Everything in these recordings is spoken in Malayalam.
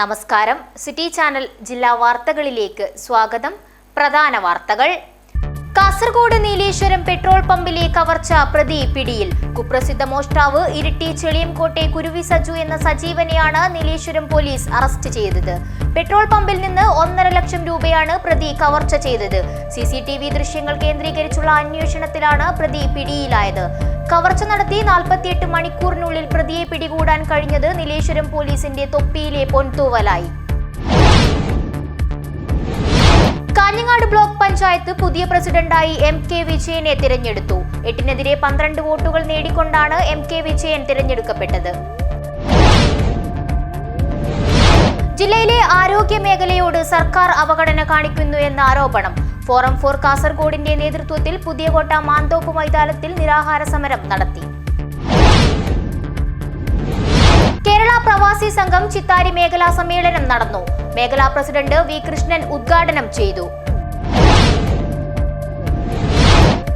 നമസ്കാരം. സിറ്റി ചാനൽ ജില്ലാ വാർത്തകളിലേക്ക് സ്വാഗതം. പ്രധാന വാർത്തകൾ. കാസർഗോഡ് നീലേശ്വരം പെട്രോൾ പമ്പിലെ കവർച്ച പ്രതി പിടിയിൽ. കുപ്രസിദ്ധ മോഷ്ടാവ് ഇരിട്ടി ചെളിയംകോട്ടെ കുരുവി സജു എന്ന സജീവനെയാണ് നീലേശ്വരം പോലീസ് അറസ്റ്റ് ചെയ്തത്. പെട്രോൾ പമ്പിൽ നിന്ന് 1.5 ലക്ഷം രൂപയാണ് പ്രതി കവർച്ച ചെയ്തത്. CCTV ദൃശ്യങ്ങൾ കേന്ദ്രീകരിച്ചുള്ള അന്വേഷണത്തിലാണ് പ്രതി പിടിയിലായത്. കവർച്ച നടത്തി 48 മണിക്കൂറിനുള്ളിൽ പ്രതിയെ പിടികൂടാൻ കഴിഞ്ഞത് നീലേശ്വരം പോലീസിന്റെ തൊപ്പിയിലെ പൊൻതൂവലായി. കാഞ്ഞങ്ങാട് ബ്ലോക്ക് പഞ്ചായത്ത് പുതിയ പ്രസിഡന്റായി MK വിജയനെ തിരഞ്ഞെടുത്തു. 8-നെതിരെ 12 വോട്ടുകൾ നേടിക്കൊണ്ടാണ് MK വിജയൻ തിരഞ്ഞെടുക്കപ്പെട്ടത്. ജില്ലയിലെ ആരോഗ്യ മേഖലയോട് സർക്കാർ അവഗണന കാണിക്കുന്നു എന്ന ആരോപണം. ഫോറം ഫോർ കാസർഗോഡിന്റെ നേതൃത്വത്തിൽ പുതിയകോട്ട മാന്തോപ്പ് മൈതാനത്തിൽ നിരാഹാര സമരം നടത്തി. കേരള പ്രവാസി സംഘം ചിത്താരി മേഖലാ സമ്മേളനം നടന്നു. മേഖലാ പ്രസിഡന്റ് V കൃഷ്ണൻ ഉദ്ഘാടനം ചെയ്തു.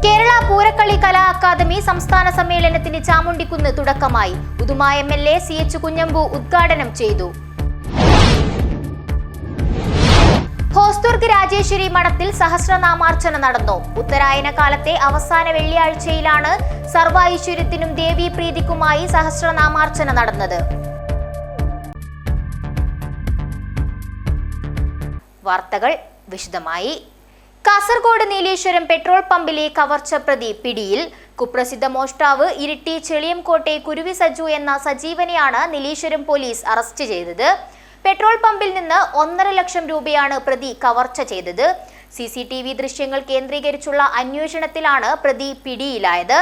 കേരള പൂരക്കളി കലാ അക്കാദമി സംസ്ഥാന സമ്മേളനത്തിന് ചാമുണ്ടിക്കുന്ന് തുടക്കമായി. ഉദുമ MLA CH കുഞ്ഞമ്പു ഉദ്ഘാടനം ചെയ്തു. ഹോസ്ദുർഗ് രാജേശ്വരി മഠത്തിൽ സഹസ്രനാമാർച്ചന നടന്നു. ഉത്തരായന കാലത്തെ അവസാന വെള്ളിയാഴ്ചയിലാണ് സർവ ഐശ്വര്യത്തിനും ദേവീ പ്രീതിക്കുമായി സഹസ്രനാമാർച്ചന നടന്നത്. വാർത്തകൾ വിശദമായി. കാസർഗോഡ് നീലേശ്വരം പെട്രോൾ പമ്പിലെ കവർച്ച പ്രതി പിടിയിൽ. കുപ്രസിദ്ധ മോഷ്ടാവ് ഇരിട്ടി ചെളിയംകോട്ടെ കുരുവി സജു എന്ന സജീവനെയാണ് നീലേശ്വരം പോലീസ് അറസ്റ്റ് ചെയ്തത്. പെട്രോൾ പമ്പിൽ നിന്ന് 1.5 ലക്ഷം രൂപയാണ് പ്രതി കവർച്ച ചെയ്തത്. CCTV ദൃശ്യങ്ങൾ കേന്ദ്രീകരിച്ചുള്ള അന്വേഷണത്തിലാണ് പ്രതി പിടിയിലായത്.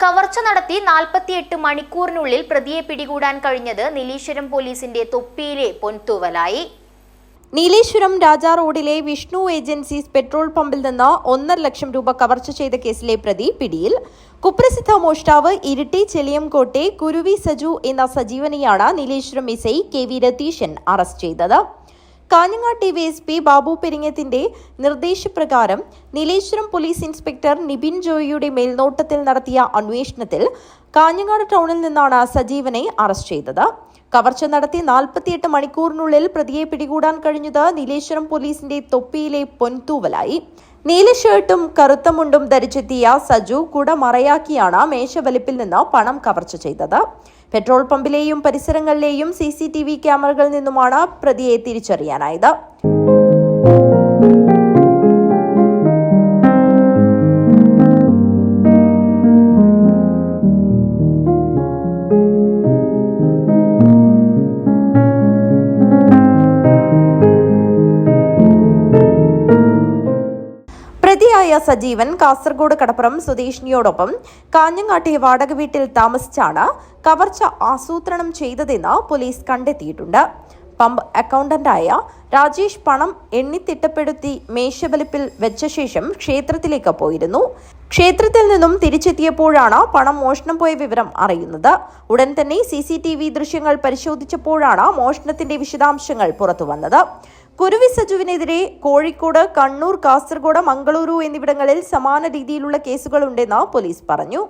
കവർച്ച നടത്തി 48 മണിക്കൂറിനുള്ളിൽ പ്രതിയെ പിടികൂടാൻ കഴിഞ്ഞത് നീലേശ്വരം പോലീസിന്റെ തൊപ്പിയിലെ പൊൻതൂവലായി. നീലേശ്വരം രാജാ റോഡിലെ വിഷ്ണു ഏജൻസീസ് പെട്രോൾ പമ്പിൽ നിന്ന് 1.5 ലക്ഷം രൂപ കവർച്ച ചെയ്ത കേസിലെ പ്രതി പിടിയിൽ. കുപ്രസിദ്ധ മോഷ്ടാവ് ഇരിട്ടി ചെളിയംകോട്ടെ കുരുവി സജു എന്ന സജീവനെയാണ് Nileshwaram SI KV Ratheeshan arrest ചെയ്തത്. കാഞ്ഞങ്ങാട് DYSP ബാബു പെരിങ്ങത്തിന്റെ നിർദ്ദേശപ്രകാരം നീലേശ്വരം പോലീസ് ഇൻസ്പെക്ടർ നിബിൻ ജോയിയുടെ മേൽനോട്ടത്തിൽ നടത്തിയ അന്വേഷണത്തിൽ കാഞ്ഞങ്ങാട് ടൗണിൽ നിന്നാണ് സജീവനെ അറസ്റ്റ് ചെയ്തത്. കവർച്ച നടത്തി 48 മണിക്കൂറിനുള്ളിൽ പ്രതിയെ പിടികൂടാൻ കഴിഞ്ഞത് നീലേശ്വരം പോലീസിന്റെ തൊപ്പിയിലെ പൊൻതൂവലായി. നീല ഷർട്ടും കറുത്ത മുണ്ടും ധരിച്ചെത്തിയ സജു കുട മറയാക്കിയാണ് മേശവലിപ്പിൽ നിന്ന് പണം കവർച്ച ചെയ്തത്. പെട്രോൾ പമ്പിലെയും പരിസരങ്ങളിലെയും CCTV ക്യാമറകളിൽ നിന്നുമാണ് പ്രതിയെ തിരിച്ചറിയാനായത്. പ്രതിയായ സജീവൻ കാസർഗോഡ് കടപ്പുറം സ്വദേശിനിയോടൊപ്പം കാഞ്ഞങ്ങാട്ടെ വാടക വീട്ടിൽ താമസിച്ചാണ് കവർച്ച ആസൂത്രണം ചെയ്തതെന്ന് പോലീസ് കണ്ടെത്തിയിട്ടുണ്ട്. പമ്പ് അക്കൗണ്ടന്റായ രാജേഷ് പണം എണ്ണിത്തിട്ടപ്പെടുത്തി മേശവലിപ്പിൽ വെച്ച ശേഷം ക്ഷേത്രത്തിലേക്ക് പോയിരുന്നു. ക്ഷേത്രത്തിൽ നിന്നും തിരിച്ചെത്തിയപ്പോഴാണ് പണം മോഷണം പോയ വിവരം അറിയുന്നത്. ഉടൻ തന്നെ CCTV ദൃശ്യങ്ങൾ പരിശോധിച്ചപ്പോഴാണ് മോഷണത്തിന്റെ വിശദാംശങ്ങൾ പുറത്തുവന്നത്. കുരുവി സജുവിനെതിരെ കോഴിക്കോട്, കണ്ണൂർ, കാസർഗോഡ്, മംഗളൂരു എന്നിവിടങ്ങളിൽ സമാന രീതിയിലുള്ള കേസുകളുണ്ടെന്ന് പോലീസ് പറഞ്ഞു.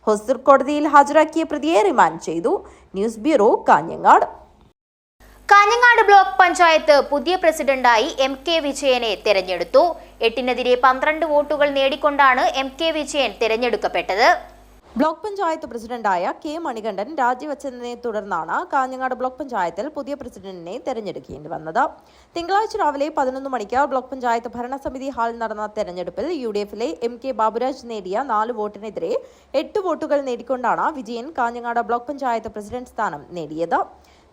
ഹോസ്ദുർഗ് കോടതിയിൽ ഹാജരാക്കിയ പ്രതിയെ റിമാൻഡ് ചെയ്തു. News bureau, Kanhangad. Kanhangad block panchayat പുതിയ പ്രസിഡന്റായി MK വിജയനെ തെരഞ്ഞെടുത്തു. 8-നെതിരെ 12 വോട്ടുകൾ നേടിക്കൊണ്ടാണ് MK വിജയൻ തിരഞ്ഞെടുക്കപ്പെട്ടത്. ബ്ലോക്ക് പഞ്ചായത്ത് പ്രസിഡന്റായ K മണികണ്ഠൻ രാജിവെച്ചതിനെ തുടർന്നാണ് കാഞ്ഞങ്ങാട് ബ്ലോക്ക് പഞ്ചായത്തിൽ പുതിയ പ്രസിഡന്റിനെ തെരഞ്ഞെടുക്കേണ്ടി വന്നത്. തിങ്കളാഴ്ച രാവിലെ 11 മണിക്ക് ബ്ലോക്ക് പഞ്ചായത്ത് ഭരണസമിതി ഹാളിൽ നടന്ന തെരഞ്ഞെടുപ്പിൽ UDFിലെ MK ബാബുരാജ് നേടിയ 4 വോട്ടിനെതിരെ 8 വോട്ടുകൾ നേടിക്കൊണ്ടാണ് വിജയൻ കാഞ്ഞങ്ങാട് ബ്ലോക്ക് പഞ്ചായത്ത് പ്രസിഡന്റ് സ്ഥാനം നേടിയത്.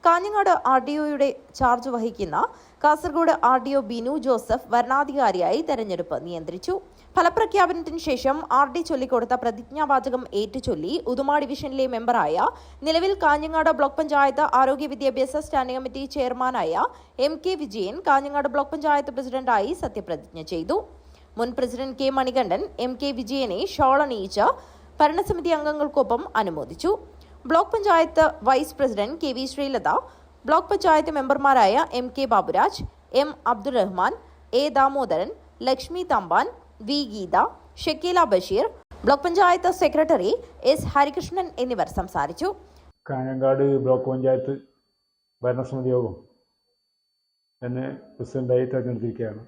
കാഞ്ഞങ്ങാട് RDOയുടെ ചാർജ് വഹിക്കുന്ന കാസർഗോഡ് RDO ബിനു ജോസഫ് വരണാധികാരിയായി തെരഞ്ഞെടുപ്പ് നിയന്ത്രിച്ചു. ഫലപ്രഖ്യാപനത്തിന് ശേഷം RD ചൊല്ലിക്കൊടുത്ത പ്രതിജ്ഞാവാചകം ഏറ്റുചൊല്ലി ഉദുമ ഡിവിഷനിലെ മെമ്പറായ, നിലവിൽ കാഞ്ഞങ്ങാട് ബ്ലോക്ക് പഞ്ചായത്ത് ആരോഗ്യ വിദ്യാഭ്യാസ സ്റ്റാൻഡിംഗ് കമ്മിറ്റി ചെയർമാനായ MK വിജയൻ കാഞ്ഞങ്ങാട് ബ്ലോക്ക് പഞ്ചായത്ത് പ്രസിഡന്റായി സത്യപ്രതിജ്ഞ ചെയ്തു. മുൻ പ്രസിഡന്റ് K മണികണ്ഠൻ MK വിജയനെ ഷോൾ അണിയിച്ച് ഭരണസമിതി അംഗങ്ങൾക്കൊപ്പം അനുമോദിച്ചു. Block panchayat vice president KV Sreelatha, block panchayat മെമ്പർമാരായ MK Baburaj, M Abdurahman, A Damodaran, Lakshmi Thampan, V Geetha, Shakeela Basheer, block panchayat secretary S Harikrishnan എന്നിവർ സംസാരിച്ചു. കാഞ്ഞങ്ങാട് ബ്ലോക്ക് പഞ്ചായത്ത് ഭരണസമിതി യോഗം എന്നെ പ്രസിഡൻ്റായി തിരഞ്ഞെടുത്തിരിക്കുകയാണ്.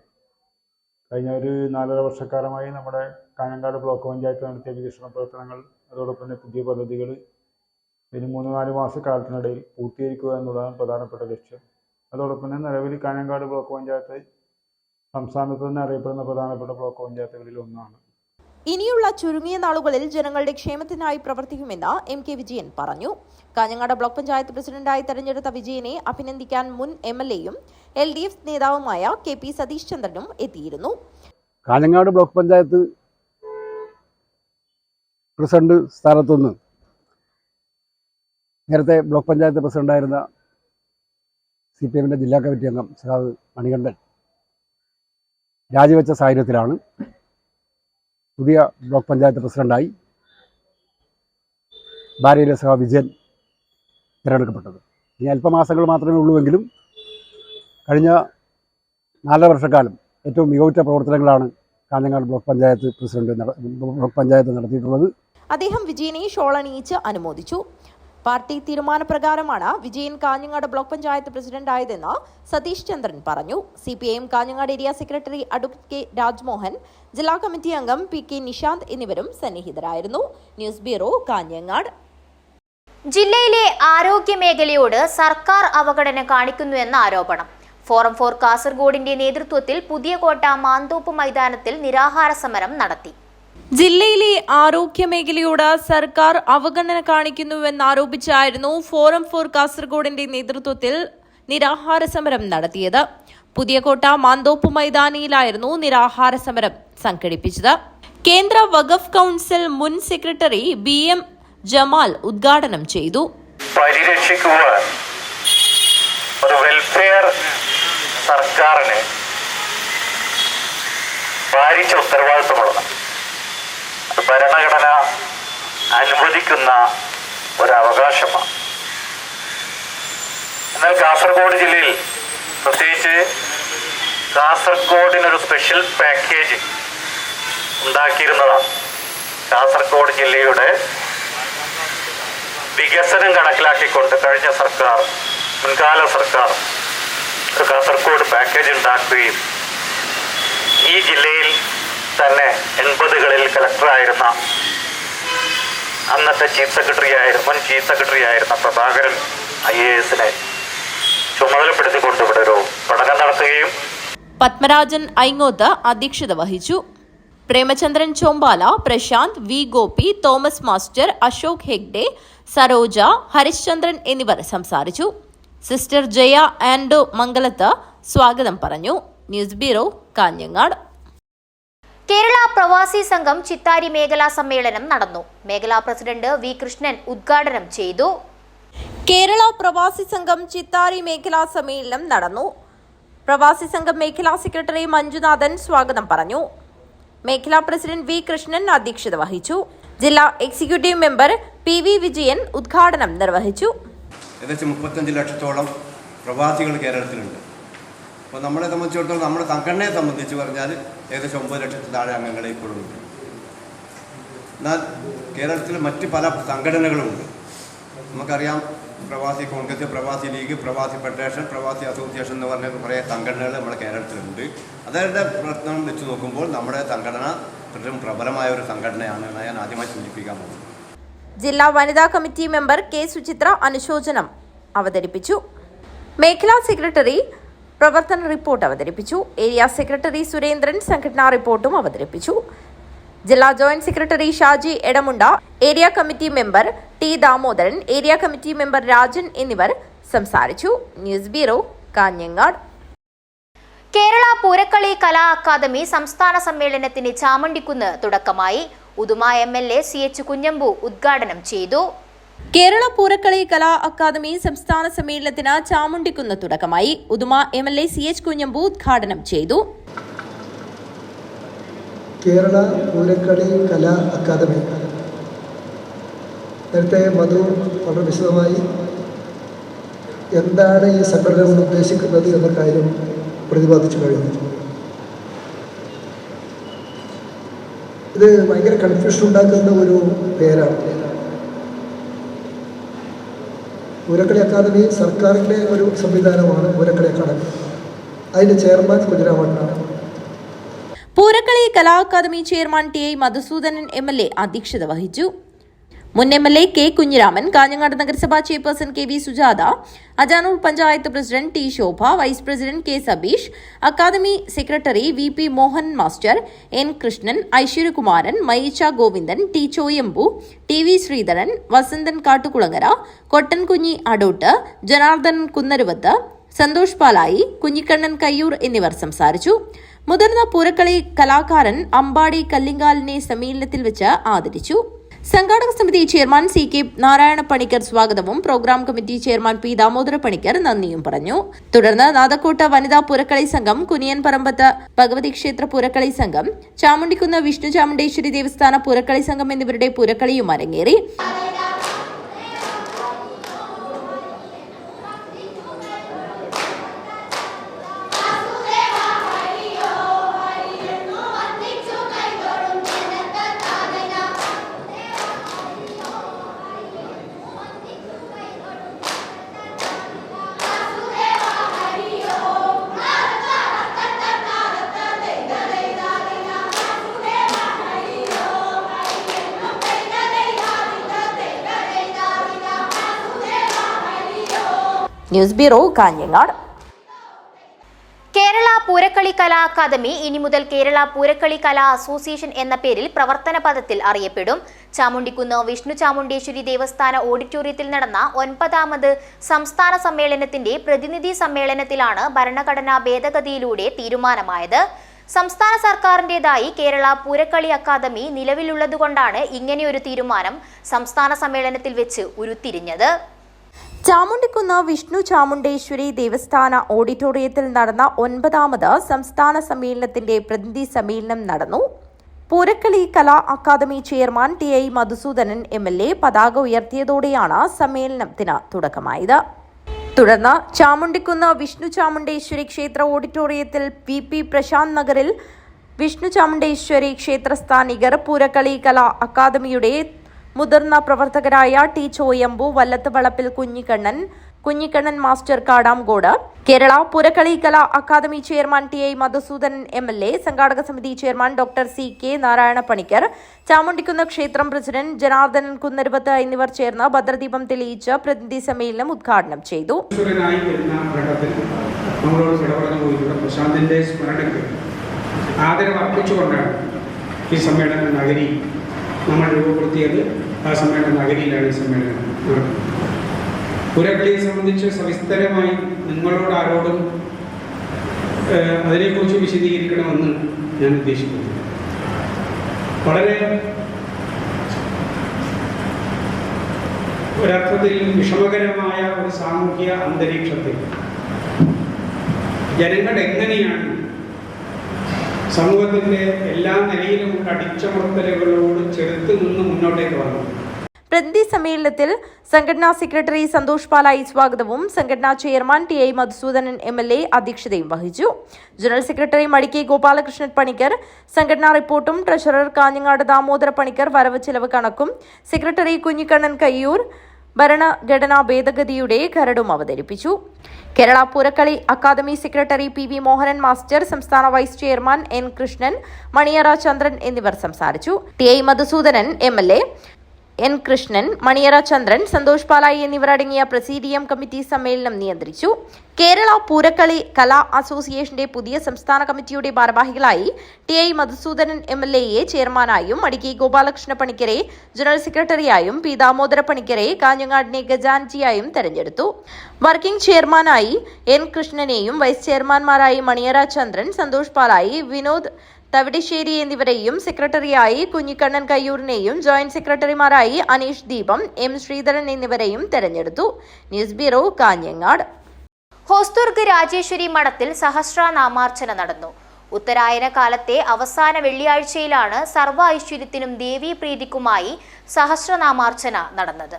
കഴിഞ്ഞ ഒരു 4.5 വർഷക്കാലമായി നമ്മുടെ കാഞ്ഞങ്ങാട് ബ്ലോക്ക് പഞ്ചായത്ത് നടത്തിയ വികസന പ്രവർത്തനങ്ങൾ, അതോടൊപ്പം തന്നെ പുതിയ പദ്ധതികൾ ഇതിന് 3-4 മാസക്കാലത്തിനിടയിൽ പൂർത്തീകരിക്കുക എന്നുള്ളതാണ് പ്രധാനപ്പെട്ട ലക്ഷ്യം. അതോടൊപ്പം തന്നെ നിലവിൽ കാഞ്ഞങ്ങാട് ബ്ലോക്ക് പഞ്ചായത്ത് സംസ്ഥാനത്ത് തന്നെ അറിയപ്പെടുന്ന പ്രധാനപ്പെട്ട ബ്ലോക്ക് പഞ്ചായത്തുകളിൽ ഒന്നാണ്. ഇനിയുള്ള ചുരുങ്ങിയ നാളുകളിൽ ജനങ്ങളുടെ ക്ഷേമത്തിനായി പ്രവർത്തിക്കുമെന്ന് MK വിജയൻ പറഞ്ഞു. കാഞ്ഞങ്ങാട് ബ്ലോക്ക് പഞ്ചായത്ത് പ്രസിഡന്റായി തെരഞ്ഞെടുത്ത വിജയനെ അഭിനന്ദിക്കാൻ മുൻ MLA-യും LDF നേതാവുമായ KP സതീഷ് ചന്ദ്രനും എത്തിയിരുന്നു. കാഞ്ഞങ്ങാട് ബ്ലോക്ക് പഞ്ചായത്ത് പ്രസിഡന്റ് സ്ഥാനത്തുനിന്ന് നേരത്തെ ബ്ലോക്ക് പഞ്ചായത്ത് പ്രസിഡന്റായിരുന്ന CPM-ന്റെ ജില്ലാ കമ്മിറ്റി അംഗം സഖാവ് മണികണ്ഠൻ രാജിവെച്ച സാഹചര്യത്തിലാണ് പുതിയ ബ്ലോക്ക് പഞ്ചായത്ത് പ്രസിഡന്റായി ഭാര്യയിലെ സഖാവ് വിജയൻ തിരഞ്ഞെടുക്കപ്പെട്ടത്. ഇനി അല്പമാസങ്ങൾ മാത്രമേ ഉള്ളൂവെങ്കിലും കഴിഞ്ഞ 4 വർഷക്കാലം ഏറ്റവും മികവുറ്റ പ്രവർത്തനങ്ങളാണ് കാഞ്ഞങ്ങാട് ബ്ലോക്ക് പഞ്ചായത്ത് നടത്തിയിട്ടുള്ളത്. അദ്ദേഹം വിജയനെ ഷോൾ അണിയിച്ച് അനുമോദിച്ചു. പാർട്ടി തീരുമാനപ്രകാരമാണ് വിജയൻ കാഞ്ഞങ്ങാട് ബ്ലോക്ക് പഞ്ചായത്ത് പ്രസിഡന്റായതെന്ന് സതീഷ് ചന്ദ്രൻ പറഞ്ഞു. CPIM Kanhangad area secretary advocate K. Rajmohan, ജില്ലാ കമ്മിറ്റി അംഗം PK നിശാന്ത് എന്നിവരും സന്നിഹിതരായിരുന്നു. News bureau, Kanhangad. ജില്ലയിലെ ആരോഗ്യ മേഖലയോട് സർക്കാർ അവഗണന കാണിക്കുന്നുവെന്ന ആരോപണം. ഫോറം ഫോർ കാസർഗോഡിന്റെ നേതൃത്വത്തിൽ പുതിയകോട്ട മാന്തോപ്പ് മൈതാനത്തിൽ നിരാഹാര സമരം നടത്തി. ജില്ലയിലെ ആരോഗ്യ മേഖലയോട് സർക്കാർ അവഗണന കാണിക്കുന്നുവെന്നാരോപിച്ചായിരുന്നു ഫോറം ഫോർ കാസർഗോഡിന്റെ നേതൃത്വത്തിൽ നിരാഹാര സമരം നടത്തിയത്. പുതിയകോട്ട മാന്തോപ്പ് മൈതാനിയിലായിരുന്നു നിരാഹാര സമരം സംഘടിപ്പിച്ചത്. കേന്ദ്ര വഖഫ് കൗൺസിൽ മുൻ സെക്രട്ടറി BM ജമാൽ ഉദ്ഘാടനം ചെയ്തു. പരിരക്ഷിക്കുവാൻ ഒരു വെൽഫെയർ സർക്കാരിന് ഭാരിച്ച ഉത്തരവാദിത്വമുള്ളതാണ്. ഭരണഘടന അനുവദിക്കുന്ന ഒരവകാശമാണ്. എന്നാൽ കാസർഗോഡ് ജില്ലയിൽ, പ്രത്യേകിച്ച് കാസർഗോഡിനൊരു സ്പെഷ്യൽ പാക്കേജ് ഉണ്ടാക്കിയിരുന്നതാണ്. കാസർഗോഡ് ജില്ലയുടെ വികസനം കണക്കിലാക്കിക്കൊണ്ട് കഴിഞ്ഞ സർക്കാർ, മുൻകാല സർക്കാർ ഒരു കാസർഗോഡ് പാക്കേജ് ഉണ്ടാക്കുകയും ഈ ജില്ലയിൽ തന്നെ 80കളിൽ കളക്ടറായിരുന്ന അന്നത്തെ മുൻ ചീഫ് സെക്രട്ടറി ആയിരുന്ന പ്രഭാകരൻ IAS-നെ ചുമതലപ്പെടുത്തിക്കൊണ്ട് ഇവിടെ ഒരു പഠനം നടത്തുകയും പത്മരാജൻ ഐങ്ങോത്ത് അധ്യക്ഷത വഹിച്ചു. Premachandran Chombala, Prashanth, V. Gopi, Thomas master, Ashok Hegde, Saroja, Harishchandran എന്നിവർ സംസാരിച്ചു. സിസ്റ്റർ ജയ ആൻഡോ മംഗലത്ത് സ്വാഗതം പറഞ്ഞു. News bureau, Kanhangad. കേരള പ്രവാസി സംഘം ചിത്താരി മേഖലാ സമ്മേളനം നടന്നു. മേഖലാ പ്രസിഡന്റ് V. കൃഷ്ണൻ ഉദ്ഘാടനം ചെയ്തു. കേരള പ്രവാസി സംഘം ചിത്താരി മേഖലാ സമ്മേളനം നടന്നു. പ്രവാസി സംഘം മേഖലാ സെക്രട്ടറി മഞ്ജുനാഥൻ സ്വാഗതം പറഞ്ഞു. മേഖലാ പ്രസിഡന്റ് V. കൃഷ്ണൻ അധ്യക്ഷത വഹിച്ചു. ജില്ലാ എക്സിക്യൂട്ടീവ് മെമ്പർ PV വിജയൻ ഉദ്ഘാടനം നിർവഹിച്ചു. ഏകദേശം 35 ലക്ഷത്തോളം പ്രവാസികൾ കേരളത്തിലുണ്ട്. അപ്പോൾ നമ്മളെ സംബന്ധിച്ചിടത്തോളം, നമ്മുടെ സംഘടനയെ സംബന്ധിച്ച് പറഞ്ഞാൽ ഏകദേശം 9 ലക്ഷത്തിൽ താഴെ അംഗങ്ങളെ ഇപ്പോഴും ഉണ്ട്. എന്നാൽ കേരളത്തിൽ മറ്റ് പല സംഘടനകളുമുണ്ട്. നമുക്കറിയാം, പ്രവാസി കോൺഗ്രസ്, പ്രവാസി ലീഗ്, പ്രവാസി ഫെഡറേഷൻ, പ്രവാസി അസോസിയേഷൻ എന്ന് പറഞ്ഞ കുറേ സംഘടനകൾ നമ്മുടെ കേരളത്തിലുണ്ട്. അതവരുടെ പ്രവർത്തനം വെച്ച് നോക്കുമ്പോൾ നമ്മുടെ സംഘടന ഏറ്റവും പ്രബലമായ ഒരു സംഘടനയാണ് ഞാൻ ആദ്യമായി സൂചിപ്പിക്കാൻ പോകുന്നത്. ജില്ലാ വനിതാ കമ്മിറ്റി മെമ്പർ K. സുചിത്ര അനുശോചനം അവതരിപ്പിച്ചു. മേഖലാ സെക്രട്ടറി പ്രവർത്തന റിപ്പോർട്ട് അവതരിപ്പിച്ചു. ഏരിയ സെക്രട്ടറി സുരേന്ദ്രൻ സംഘടനാ റിപ്പോർട്ടും അവതരിപ്പിച്ചു. ജില്ലാ joint secretary Shaji Edamunda, area committee member T. Damodaran, area committee member Rajan എന്നിവർ സംസാരിച്ചു. News bureau, Kanhangad. കേരള പൂരക്കളി കലാ അക്കാദമി സംസ്ഥാന സമ്മേളനത്തിന് ചാമണ്ടിക്കുന്ന് തുടക്കമായി. ഉദുമ MLA CH കുഞ്ഞമ്പു ഉദ്ഘാടനം ചെയ്തു. കേരള പൂരക്കളി കലാ അക്കാദമി സംസ്ഥാന സമ്മേളനത്തിന് ചാമുണ്ടിക്കുന്ന് തുടക്കമായി. ഉദുമ MLA CH കുഞ്ഞമ്പു ഉദ്ഘാടനം ചെയ്തു. കേരള പൂരക്കളി കലാ അക്കാദമി നേരത്തെ മധു വളരെ വിശദമായി എന്താണ് ഈ സംഘടന കൊണ്ട് ഉദ്ദേശിക്കുന്നത് എന്ന കാര്യം പ്രതിപാദിച്ചു കഴിഞ്ഞു. ഇത് ഭയങ്കര കൺഫ്യൂഷൻ ഉണ്ടാക്കുന്ന ഒരു പേരാണ്. പൂരക്കളി അക്കാദമി സർക്കാരിൻ്റെ ഒരു സംവിധാനമാണ് പൂരക്കളി അക്കാദമി. അതിൻ്റെ ചെയർമാൻ കുതിരാമണ്ണാണ്. പൂരക്കളി കലാ academy chairman T I Madhusoodanan MLA അധ്യക്ഷത വഹിച്ചു. മുൻ MLA കെ കുഞ്ഞിരാമൻ, കാഞ്ഞങ്ങാട് നഗരസഭാ chairperson KV Sujatha, Ajanur panchayat president T Shobha, vice president K Sabeesh, academy secretary VP Mohan master, N Krishnan, Aishwaryakumaran, Mayicha Govindan, T Choyambu, TV Sreedharan, Vasanthan Kattukulangara, Kottankunhi Adott, Janardhanan Kunnaruvath, Santhosh Palayi, Kunhikannan Kayyur എന്നിവർ സംസാരിച്ചു. മുതിർന്ന പൂരക്കളി കലാകാരൻ അമ്പാടി കല്ലിങ്കാലിനെ സമ്മേളനത്തിൽ വെച്ച് ആദരിച്ചു. സംഘാടക സമിതി ചെയർമാൻ CK നാരായണ പണിക്കർ സ്വാഗതവും programme committee chairman P Damodara Panicker നന്ദിയും പറഞ്ഞു. തുടർന്ന് നാദക്കോട്ട വനിതാ പൂരക്കളി സംഘം, കുനിയൻ പറമ്പത്ത് ഭഗവതി ക്ഷേത്ര പൂരക്കളി സംഘം, ചാമുണ്ടിക്കുന്ന് വിഷ്ണു ചാമുണ്ടേശ്വരി ദേവസ്ഥാന പൂരക്കളി സംഘം എന്നിവരുടെ പൂരക്കളിയും അരങ്ങേറി. News bureau, Kanhangad. കേരള പൂരക്കളി കലാ അക്കാദമി ഇനി മുതൽ കേരള പൂരക്കളി കലാ അസോസിയേഷൻ എന്ന പേരിൽ പ്രവർത്തന പദത്തിൽ അറിയപ്പെടും. ചാമുണ്ടിക്കുന്ന് വിഷ്ണു ചാമുണ്ടേശ്വരി ദേവസ്ഥാന ഓഡിറ്റോറിയത്തിൽ നടന്ന 9ാമത് സംസ്ഥാന സമ്മേളനത്തിന്റെ പ്രതിനിധി സമ്മേളനത്തിലാണ് ഭരണഘടനാ ഭേദഗതിയിലൂടെ തീരുമാനമായത്. സംസ്ഥാന സർക്കാരിന്റേതായി കേരള പൂരക്കളി അക്കാദമി നിലവിലുള്ളതുകൊണ്ടാണ് ഇങ്ങനെയൊരു തീരുമാനം സംസ്ഥാന സമ്മേളനത്തിൽ വെച്ച് ഉരുത്തിരിഞ്ഞത്. ചാമുണ്ടിക്കുന്ന് വിഷ്ണു ചാമുണ്ടേശ്വരി ദേവസ്ഥാന ഓഡിറ്റോറിയത്തിൽ നടന്ന 9ാമത് സംസ്ഥാന സമ്മേളനത്തിന്റെ പ്രതിനിധി സമ്മേളനം നടന്നു. പൂരക്കളി കലാ academy chairman T I Madhusoodanan MLA പതാക ഉയർത്തിയതോടെയാണ് സമ്മേളനത്തിന് തുടക്കമായത്. തുടർന്ന് ചാമുണ്ടിക്കുന്ന് വിഷ്ണു ചാമുണ്ടേശ്വരി ക്ഷേത്ര ഓഡിറ്റോറിയത്തിൽ VP പ്രശാന്ത് നഗറിൽ വിഷ്ണു ചാമുണ്ടേശ്വരി ക്ഷേത്രസ്ഥാനികർ, പൂരക്കളി കലാ അക്കാദമിയുടെ മുതിർന്ന പ്രവർത്തകരായ ടി ചോയമ്പു, വല്ലത്ത് വളപ്പിൽ കുഞ്ഞിക്കണ്ണൻ മാസ്റ്റർ കാടാംകോട്, കേരള പൂരക്കളി കലാ academy chairman T I Madhusoodanan MLA, സംഘാടക സമിതി chairman doctor CK Narayana Panicker, Chamundikkunnu ക്ഷേത്രം പ്രസിഡന്റ് ജനാർദ്ദനൻ കുന്നരുവത്ത് എന്നിവർ ചേർന്ന് ഭദ്രദീപം തെളിയിച്ച് പ്രതിനിധി സമ്മേളനം ഉദ്ഘാടനം ചെയ്തു. ഈ സമ്മേളന നഗരി നമ്മൾ രൂപപ്പെടുത്തിയത്. ആ സമ്മേളന നഗരിയിലാണ് ഈ സമ്മേളനം നടക്കുന്നത്. പൂരക്കളിയെ സംബന്ധിച്ച് സവിസ്തരമായി നിങ്ങളോട് ആരോടും അതിനെക്കുറിച്ച് വിശദീകരിക്കണമെന്ന് ഞാൻ ഉദ്ദേശിക്കുന്നു. വളരെ ഒരർത്ഥത്തിൽ വിഷമകരമായ ഒരു സാമൂഹ്യ അന്തരീക്ഷത്തിൽ ജനങ്ങൾ എങ്ങനെയാണ് സമൂഹത്തിന്റെ എല്ലാ നിലയിലുമുള്ള അടിച്ചമർത്തലുകളോട് ചെറുത്ത് നിന്ന് മുന്നോട്ടേക്ക് വന്നു. പ്രതിനിധി സമ്മേളനത്തിൽ സംഘടനാ സെക്രട്ടറി സന്തോഷ് പാലായി സ്വാഗതവും സംഘടനാ chairman T I Madhusoodanan MLA അധ്യക്ഷതയും വഹിച്ചു. ജനറൽ സെക്രട്ടറി മടിക്കെ ഗോപാലകൃഷ്ണൻ പണിക്കർ സംഘടനാ റിപ്പോർട്ടും, ട്രഷറർ കാഞ്ഞങ്ങാട് ദാമോദര പണിക്കർ വരവ് ചെലവ് കണക്കും, സെക്രട്ടറി കുഞ്ഞിക്കണ്ണൻ കയ്യൂർ ഭരണഘടനാ ഭേദഗതിയുടെ കരടും അവതരിപ്പിച്ചു. Kerala Poorakkali academy secretary PV Mohanan master, സംസ്ഥാന vice chairman N Krishnan, Maniyara Chandran എന്നിവർ സംസാരിച്ചു. T I Madhusoodanan MLA, N Krishnan, Maniyara Chandran, Santhosh പാലായി എന്നിവർ അടങ്ങിയ പ്രസീഡിയം കമ്മിറ്റി സമ്മേളനം നിയന്ത്രിച്ചു. കേരള പൂരക്കളി കലാ അസോസിയേഷന്റെ പുതിയ സംസ്ഥാന കമ്മിറ്റിയുടെ ഭാരവാഹികളായി ടി ഐ മധുസൂദനൻ MLA ചെയർമാനായും, മടിക്കെ ഗോപാലകൃഷ്ണ പണിക്കരെ ജനറൽ സെക്രട്ടറിയായും, P ദാമോദര പണിക്കരെ കാഞ്ഞങ്ങാടിനെ ഖജാൻജിയായും തെരഞ്ഞെടുത്തു. വർക്കിംഗ് ചെയർമാനായി N കൃഷ്ണനെയും വൈസ് ചെയർമാൻമാരായി മണിയറ ചന്ദ്രൻ, സന്തോഷ് പാലായി, വിനോദ് തവിടശ്ശേരി എന്നിവരെയും, സെക്രട്ടറിയായി കുഞ്ഞിക്കണ്ണൻ കയ്യൂരിനെയും, ജോയിന്റ് സെക്രട്ടറിമാരായി അനീഷ് ദീപം, M ശ്രീധരൻ എന്നിവരെയും തെരഞ്ഞെടുത്തു. News bureau, Kanhangad. ഹോസ്ദുർഗ് രാജേശ്വരി മഠത്തിൽ സഹസ്രനാമാർച്ചന നടന്നു. ഉത്തരായന കാലത്തെ അവസാന വെള്ളിയാഴ്ചയിലാണ് സർവ്വ ഐശ്വര്യത്തിനും ദേവീ പ്രീതിക്കുമായി സഹസ്രനാമാർച്ചന നടന്നത്.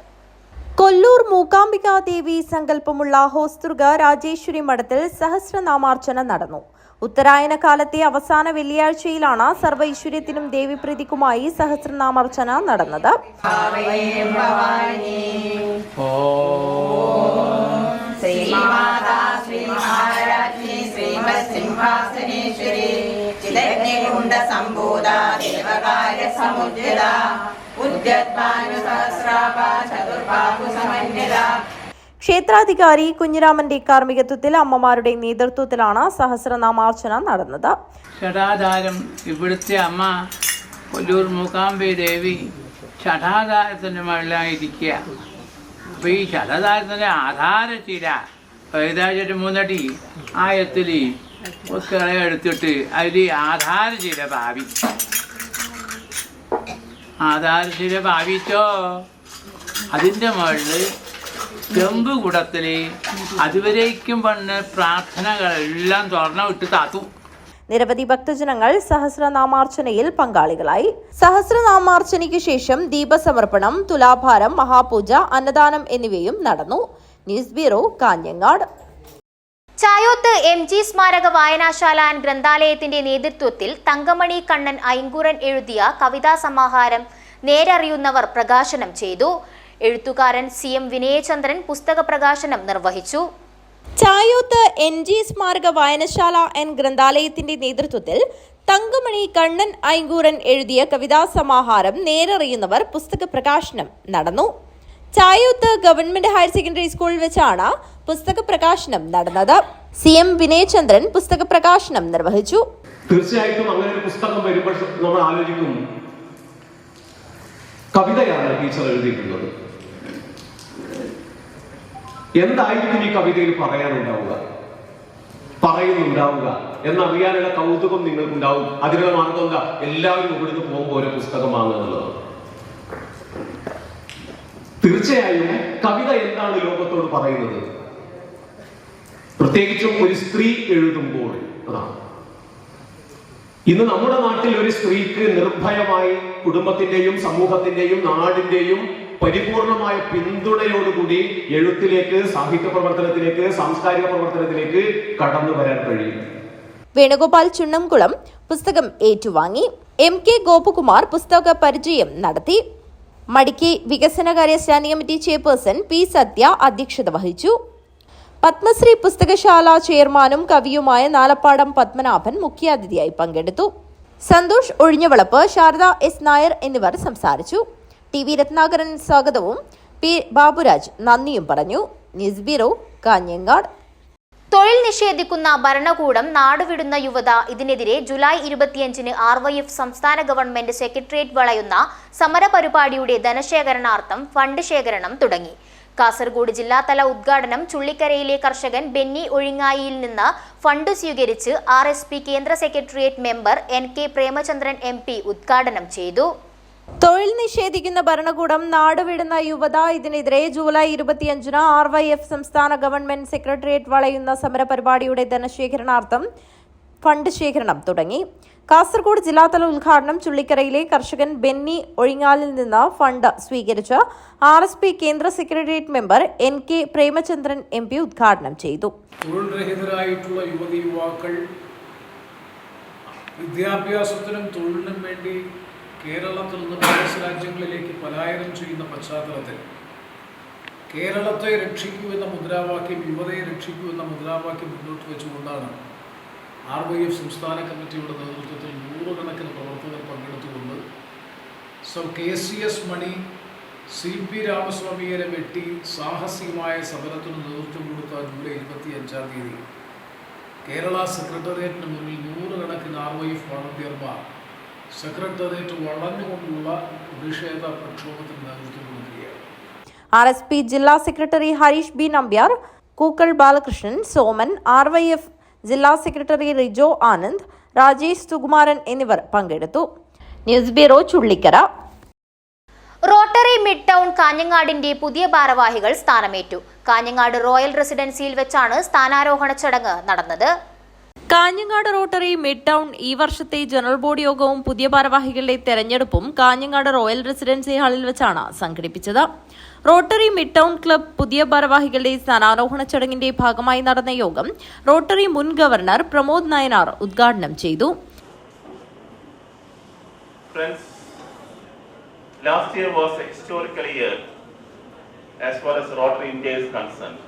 കൊല്ലൂർ മൂകാംബിക ദേവി സങ്കല്പമുള്ള ഹോസ്ദുർഗ് രാജേശ്വരി മഠത്തിൽ സഹസ്രനാമാർച്ചന നടന്നു. ഉത്തരായന കാലത്തെ അവസാന വെള്ളിയാഴ്ചയിലാണ് സർവ്വ ഐശ്വര്യത്തിനും ദേവീപ്രീതിക്കുമായി സഹസ്രനാമാർച്ചന നടന്നത്. ശ്രീ മാതാ ശ്രീ മഹാരാജ്ഞി ശ്രീമത് വിദഗ്ധകുണ്ട സംഭൂത ദേവകാര്യ സമുദ്യത ഉദ്യത്മാനു സഹസ്രാപ ചതുർബാഹു സമന്വിത. ക്ഷേത്രാധികാരി കുഞ്ഞിരാമന്റെ കാർമ്മികത്വത്തിൽ അമ്മമാരുടെ നേതൃത്വത്തിലാണ് സഹസ്രനാമാർച്ചന നടന്നത്. ഷടാധാരം ഇവിടുത്തെ അമ്മ കൊല്ലൂർ മൂകാംബി ദേവി ഷടാധാരത്തിൻ്റെ മുകളിലായിരിക്കുക. അപ്പോൾ ഈ ഷടാധാരത്തിൻ്റെ ആധാരശില ഏതാഴ്ച മൂന്നടി ആയത്തിൽ ഒത്തുകളെ എടുത്തിട്ട് അതിൽ ആധാരശില ഭാവിച്ചോ അതിൻ്റെ മുകളിൽ ചെമ്പ് കുടത്തിൽ അതുവരേക്കും പണ്ട് പ്രാർത്ഥനകളെല്ലാം തുറന്നു വിട്ട് താത്തു. നിരവധി ഭക്തജനങ്ങൾ സഹസ്രനാമാർച്ചനയിൽ പങ്കാളികളായി. സഹസ്രനാമാർച്ചനയ്ക്ക് ശേഷം ദീപസമർപ്പണം, തുലാഭാരം, മഹാപൂജ, അന്നദാനം എന്നിവയും നടന്നു. News bureau, Kanhangad. Chayoth MG സ്മാരക വായനാശാല ആൻഡ് ഗ്രന്ഥാലയത്തിന്റെ നേതൃത്വത്തിൽ തങ്കമണി കണ്ണൻ ഐങ്കൂറൻ എഴുതിയ കവിതാ സമാഹാരം നേരറിയുന്നവർ പ്രകാശനം ചെയ്തു. എഴുത്തുകാരൻ CM വിനയചന്ദ്രൻ പുസ്തക പ്രകാശനം നിർവഹിച്ചു. ചായോത്ത് NG സ്മാരക വായനശാല ആൻഡ് ഗ്രന്ഥാലയത്തിന്റെ നേതൃത്വത്തിൽ തങ്കമണി കണ്ണൻ ഐങ്കൂറൻ എഴുതിയ കവിതാ സമാഹാരം നേരറിയുന്നവർ പുസ്തക പ്രകാശനം നടന്നു. ചായോത്ത് ഗവൺമെന്റ് ഹയർ സെക്കൻഡറി സ്കൂളിൽ വെച്ചാണ് പുസ്തക പ്രകാശനം നടന്നത്. CM വിനയചന്ദ്രൻ പുസ്തക പ്രകാശനം നിർവഹിച്ചു. തീർച്ചയായിട്ടും അങ്ങനെ ഒരു പുസ്തകം വരുമ്പോൾ നമ്മൾ ആലോചിക്കും, കവിതയാണ് ടീച്ചർ എഴുതിയിട്ടുള്ളത്, എന്തായിരിക്കും ഈ കവിതയിൽ പറയുന്നുണ്ടാവുക എന്നറിയാനുള്ള കൗതുകം നിങ്ങൾക്കുണ്ടാവും. അതിനുള്ള മാർഗം എന്താ? എല്ലാവരും ഇവിടുന്ന് പോകുമ്പോൾ ഓരോ പുസ്തകം വാങ്ങുന്നുള്ളത്. തീർച്ചയായും കവിത എന്താണ് ലോകത്തോട് പറയുന്നത്? പ്രത്യേകിച്ചും ഒരു സ്ത്രീ എഴുതുമ്പോൾ അതാണ്. ഇന്ന് നമ്മുടെ നാട്ടിൽ ഒരു സ്ത്രീക്ക് നിർഭയമായി കുടുംബത്തിന്റെയും സമൂഹത്തിന്റെയും നാടിന്റെയും പരിപൂർണമായ പിന്തുണയോടുകൂടി എഴുത്തിലേക്ക്, സാഹിത്യ പ്രവർത്തനത്തിലേക്ക്, സാംസ്കാരിക പ്രവർത്തനത്തിലേക്ക് കടന്നു വരാൻ കഴിയും. വേണുഗോപാൽ ചുണ്ണംകുളം പുസ്തകം ഏറ്റുവാങ്ങി. MK ഗോപകുമാർ പുസ്തക പരിചയം നടത്തി. മടിക്കി വികസനകാര്യ സ്റ്റാൻഡിംഗ് കമ്മിറ്റി ചെയർപേഴ്സൺ P സത്യ അധ്യക്ഷത വഹിച്ചു. പത്മശ്രീ പുസ്തകശാല ചെയർമാനും കവിയുമായ നാലപ്പാടം പത്മനാഭൻ മുഖ്യാതിഥിയായി പങ്കെടുത്തു. സന്തോഷ് ഒഴിഞ്ഞവളപ്പ്, ശാരദ S നായർ എന്നിവർ സംസാരിച്ചു. TV രത്നാകരൻ സ്വാഗതവും P ബാബുരാജ് നന്ദിയും പറഞ്ഞു. News bureau, Kanhangad. തൊഴിൽ നിഷേധിക്കുന്ന ഭരണകൂടം നാടുവിടുന്ന യുവത ഇതിനെതിരെ ജൂലൈ 25-ന് RYF സംസ്ഥാന ഗവൺമെന്റ് സെക്രട്ടേറിയറ്റ് വളയുന്ന സമരപരിപാടിയുടെ ധനശേഖരണാർത്ഥം ഫണ്ട് ശേഖരണം തുടങ്ങി. കാസർഗോഡ് ജില്ലാതല ഉദ്ഘാടനം ചുള്ളിക്കരയിലെ കർഷകൻ ബെന്നി ഒഴിങ്ങായിയിൽ നിന്ന് ഫണ്ട് സ്വീകരിച്ച് RSP കേന്ദ്ര secretariat member NK Premachandran MP ഉദ്ഘാടനം ചെയ്തു. തൊഴിൽ നിഷേധിക്കുന്ന ഭരണകൂടം നാടുവിടുന്ന യുവത ഇതിനെതിരെ ജൂലൈ 25-ന് RYF സംസ്ഥാന ഗവൺമെന്റ് സെക്രട്ടേറിയറ്റ് വളയുന്ന സമരപരിപാടിയുടെ ധനശേഖരണാർത്ഥം ഫണ്ട് ശേഖരണം തുടങ്ങി. കാസർഗോഡ് ജില്ലാതല ഉദ്ഘാടനം ചുള്ളിക്കരയിലെ കർഷകൻ ബെന്നി ഒഴിങ്ങാലിൽ നിന്ന് ഫണ്ട് സ്വീകരിച്ച് RSP കേന്ദ്ര secretariat member NK Premachandran MP ഉദ്ഘാടനം ചെയ്തു. തൊഴിൽ രഹിതരായിട്ടുള്ള യുവതി യുവാക്കൾ വിദ്യാഭ്യാസത്തിനും തൊഴിലിനും വേണ്ടി കേരളത്തിൽ നിന്ന് വിദേശ രാജ്യങ്ങളിലേക്ക് പലായനം ചെയ്യുന്ന പശ്ചാത്തലത്തിൽ കേരളത്തെ രക്ഷിക്കൂ എന്ന മുദ്രാവാക്യം, യുവതയെ രക്ഷിക്കൂ എന്ന മുദ്രാവാക്യം മുന്നോട്ട് വെച്ചുകൊണ്ടാണ് RYF സംസ്ഥാന കമ്മിറ്റിയുടെ നേതൃത്വത്തിൽ നൂറുകണക്കിന് പ്രവർത്തകർ പങ്കെടുത്തുകൊണ്ട് KCS മണി CP രാമസ്വാമിയെ വെട്ടി സാഹസികമായ സമരത്തിന് നേതൃത്വം കൊടുത്ത ജൂലൈ 25-ാം തീയതി കേരള സെക്രട്ടേറിയറ്റിന് മുന്നിൽ നൂറുകണക്കിന് RYF വളണ്ടിയർമാർ സെക്രട്ടേറിയറ്റ് വളഞ്ഞുകൊണ്ടുള്ള പ്രതിഷേധ പ്രക്ഷോഭത്തിന് നേതൃത്വം കൊടുക്കുകയാണ്. RSP ജില്ലാ secretary Harish B Nambiar, Kookkal Balakrishnan, Soman, RYF ജില്ലാ സെക്രട്ടറി റിജോ ആനന്ദ്, രാജേഷ് സുകുമാരൻ എന്നിവർ പങ്കെടുത്തു. News bureau, Chullikkara. Rotary mid town കാഞ്ഞങ്ങാടിന്റെ പുതിയ ഭാരവാഹികൾ സ്ഥാനമേറ്റു. കാഞ്ഞങ്ങാട് റോയൽ റെസിഡൻസിയിൽ വെച്ചാണ് സ്ഥാനാരോഹണ ചടങ്ങ് നടന്നത്. കാഞ്ഞങ്ങാട് റോട്ടറി മിഡ് ടൗൺ ഈ വർഷത്തെ ജനറൽ ബോഡി യോഗവും പുതിയ ഭാരവാഹികളുടെ തെരഞ്ഞെടുപ്പും കാഞ്ഞങ്ങാട് റോയൽ റെസിഡൻസി ഹാളിൽ വെച്ചാണ് സംഘടിപ്പിച്ചത്. റോട്ടറി മിഡ് ടൗൺ ക്ലബ് പുതിയ ഭാരവാഹികളുടെ സ്ഥാനാരോഹണ ചടങ്ങിന്റെ ഭാഗമായി നടന്ന യോഗം റോട്ടറി മുൻ ഗവർണർ പ്രമോദ് നായനാർ ഉദ്ഘാടനം ചെയ്തു. Last year was a historical year as far as Rotary India is concerned.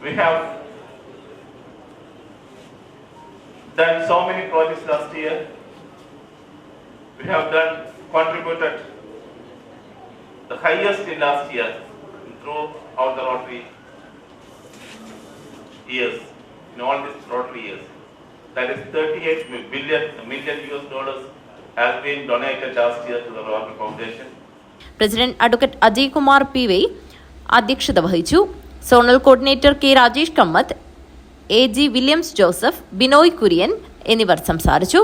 We have done so many projects last year. We have contributed the highest in last year throughout the Rotary years, in all these Rotary years. That is 38 million US dollars has been donated last year to the Rotary Foundation. President advocate Ajay Kumar P Y അധ്യക്ഷത വഹിച്ചു. Zonal coordinator K Rajesh Kamath, A G. Williams Joseph, Binoy Kurian എന്നിവർ സംസാരിച്ചു.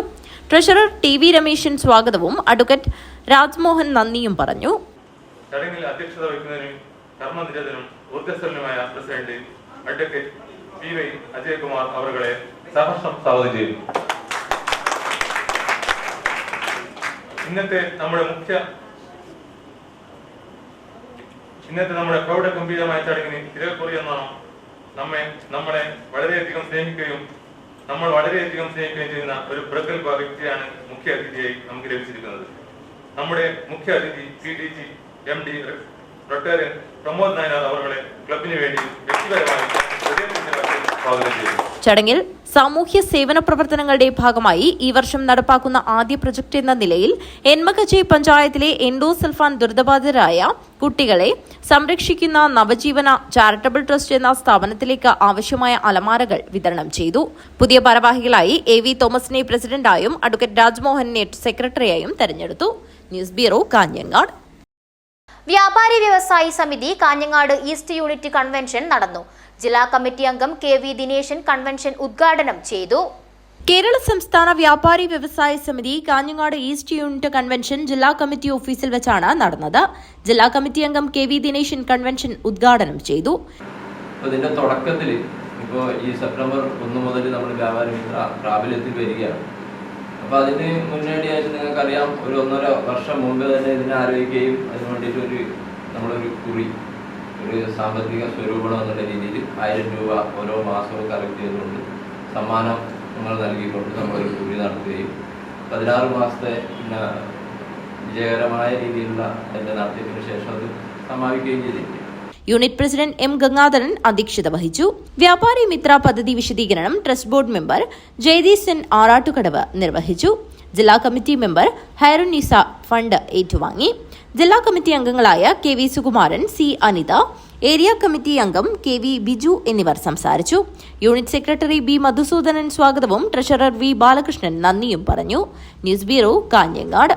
Treasurer TV. രമേശൻ സ്വാഗതവും അഡ്വക്കേറ്റ് രാജ്മോഹൻ നന്ദിയും പറഞ്ഞു. ചടങ്ങിൽ അധ്യക്ഷത വഹിക്കുന്നതിനും കർമ്മനിരതനും ഊർജ്ജസ്വലനുമായ പ്രസിഡന്റ് അഡ്വക്കേറ്റ് പി.വൈ. അജയ് കുമാർ അവരെ സഹർഷം സ്വാഗതം ചെയ്യുന്നു. ഇന്നത്തെ നമ്മുടെ പ്രൗഢഗംഭീരമായ ചടങ്ങിന് തിരക്കുറിയെന്നാണ് നമ്മളെ വളരെയധികം സ്നേഹിക്കുകയും നമ്മൾ വളരെയധികം സ്നേഹിക്കുകയും ചെയ്യുന്ന ഒരു പ്രഗത്ഭ വ്യക്തിയാണ് മുഖ്യ അതിഥിയായി നമുക്ക് ലഭിച്ചിരിക്കുന്നത്. നമ്മുടെ മുഖ്യ അതിഥി CDG MD retired Pramod Nayanar അവരെ ക്ലബിന് വേണ്ടി വ്യക്തിപരമായി സ്വാഗതം ചെയ്യുന്നു. ചടങ്ങിൽ സാമൂഹ്യ സേവന പ്രവർത്തനങ്ങളുടെ ഭാഗമായി ഈ വർഷം നടപ്പാക്കുന്ന ആദ്യ പ്രൊജക്ട് എന്ന നിലയിൽ എൻമകച്ചി പഞ്ചായത്തിലെ എൻഡോസൾഫാൻ ദുരിതബാധിതരായ കുട്ടികളെ സംരക്ഷിക്കുന്ന നവജീവന ചാരിറ്റബിൾ ട്രസ്റ്റ് എന്ന സ്ഥാപനത്തിലേക്ക് ആവശ്യമായ അലമാരകൾ വിതരണം ചെയ്തു. പുതിയ ഭാരവാഹികളായി A.V. തോമസിനെ പ്രസിഡന്റായും അഡ്വക്കേറ്റ് രാജ്മോഹനെ സെക്രട്ടറിയായും തെരഞ്ഞെടുത്തു. News bureau, Kanhangad. വ്യാപാരി വ്യവസായി സമിതി കാഞ്ഞങ്ങാട് ഈസ്റ്റ് യൂണിറ്റ് കൺവെൻഷൻ നടന്നു. ജില്ലാ കമ്മിറ്റി അംഗം KV ദിനേശൻ കൺവെൻഷൻ ഉദ്ഘാടനം ചെയ്തു. കേരള സംസ്ഥാന വ്യാപാരി വ്യവസായ സമിതി കാഞ്ഞങ്ങാട് ഈസ്റ്റ് യൂണിറ്റ് കൺവെൻഷൻ ജില്ലാ കമ്മിറ്റി ഓഫീസിൽ വെച്ചാണ് നടന്നത്. ജില്ലാ കമ്മിറ്റി അംഗം KV ദിനേശൻ കൺവെൻഷൻ ഉദ്ഘാടനം ചെയ്തു. ഇതിന്റെ തുടക്കത്തിൽ ഇപ്പോൾ ഈ സെപ്റ്റംബർ 1 മുതൽ നമ്മൾ വ്യാപാരി മിത്ര പ്രാബല്യത്തിൽ വരികയാണ്. അപ്പോൾ അതിന് മുന്നോടിയായിട്ട് നിങ്ങൾക്കറിയാം, ഒരു 1.5 വർഷം മുമ്പ് തന്നെ ഇതിനെ ആലോചിക്കുകയും അതിന് വേണ്ടിയിട്ട് നമ്മളൊരു കുറി, ഒരു സാമ്പത്തിക സ്വരൂപണം എന്നുള്ള രീതിയിൽ 1000 രൂപ ഓരോ മാസവും കളക്ട് ചെയ്തുകൊണ്ട് സമ്മാനം നൽകിക്കൊണ്ട് നമ്മളൊരു കുറി നടത്തുകയും 16 മാസത്തെ വിജയകരമായ രീതിയിലുള്ള അതിൻ്റെ നടത്തിപ്പിന് ശേഷം അത് സമാപിക്കുകയും ചെയ്തിരിക്കും. Unit president M. ഗംഗാധരൻ അധ്യക്ഷത വഹിച്ചു. വ്യാപാരി മിത്ര പദ്ധതി വിശദീകരണം trust board member Jayadeep Sen Arattukadavu നിർവഹിച്ചു. ജില്ലാ കമ്മിറ്റി മെമ്പർ ഹൈറുന്നിസ ഫണ്ട് ഏറ്റുവാങ്ങി. ജില്ലാ കമ്മിറ്റി അംഗങ്ങളായ KV Sukumaran, C. Anitha, area committee അംഗം KV ബിജു എന്നിവർ സംസാരിച്ചു. Unit secretary B. മധുസൂദനൻ സ്വാഗതവും ട്രഷറർ V. ബാലകൃഷ്ണൻ നന്ദിയും പറഞ്ഞു. News bureau, Kanhangad.